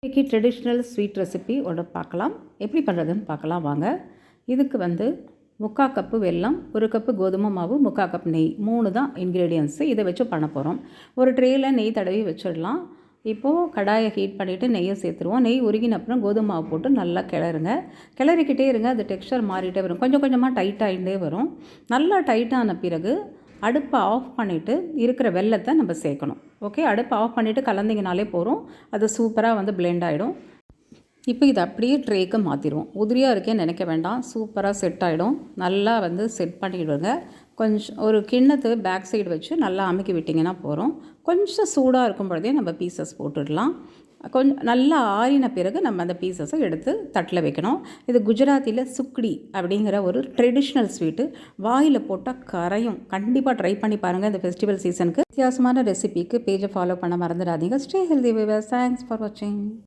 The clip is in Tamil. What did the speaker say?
இன்றைக்கி ட்ரெடிஷ்னல் ஸ்வீட் ரெசிபி ஒன்று பார்க்கலாம். எப்படி பண்ணுறதுன்னு பார்க்கலாம் வாங்க. இதுக்கு 3/4 கப்பு வெல்லம், 1 கப்பு கோதுமை மாவு, 3/4 கப் நெய், 3 தான் இன்க்ரீடியன்ட்ஸு. இதை வச்சு பண்ண போகிறோம். ஒரு ட்ரேயில் நெய் தடவி வச்சிடலாம். இப்போது கடாயை ஹீட் பண்ணிவிட்டு நெய்யை சேர்த்துருவோம். நெய் உருகின அப்புறம் கோதுமை மாவு போட்டு நல்லா கிளறுங்க. கிளறிக்கிட்டே இருங்க. அது டெக்ஸ்சர் மாறிட்டே வரும். கொஞ்சம் கொஞ்சமாக டைட்டாகிட்டே வரும். நல்லா டைட்டான பிறகு அடுப்பை ஆஃப் பண்ணிவிட்டு இருக்கிற வெல்லத்தை நம்ம சேர்க்கணும். ஓகே, அடுப்பை ஆஃப் பண்ணிவிட்டு கலந்திங்கனாலே போகிறோம். அது சூப்பராக பிளெண்ட் ஆகிடும். இப்போ இதை அப்படியே ட்ரேக்கு மாற்றிடுவோம். உதிரியாக இருக்கேன்னு நினைக்க வேண்டாம், சூப்பராக செட் ஆகிடும். நல்லா செட் பண்ணிவிடுங்க. கொஞ்சம் ஒரு கிண்ணத்துக்கு பேக் சைடு வச்சு நல்லா அமுக்கி விட்டிங்கன்னா போகிறோம். கொஞ்சம் சூடாக இருக்கும் பொழுதே நம்ம பீசஸ் போட்டுடலாம். கொஞ்சம் நல்லா ஆறின பிறகு நம்ம அந்த பீசஸை எடுத்து தட்டில் வைக்கணும். இது குஜராத்தியில் சுக்டி அப்படிங்கிற ஒரு ட்ரெடிஷ்னல் ஸ்வீட்டு. வாயில் போட்டால் கரையும். கண்டிப்பாக ட்ரை பண்ணி பாருங்கள் இந்த ஃபெஸ்டிவல் சீசனுக்கு. வித்தியாசமான ரெசிபிக்கு பேஜை ஃபாலோ பண்ண மறந்துடாதீங்க. Stay healthy viewers. Thanks for வாட்சிங்.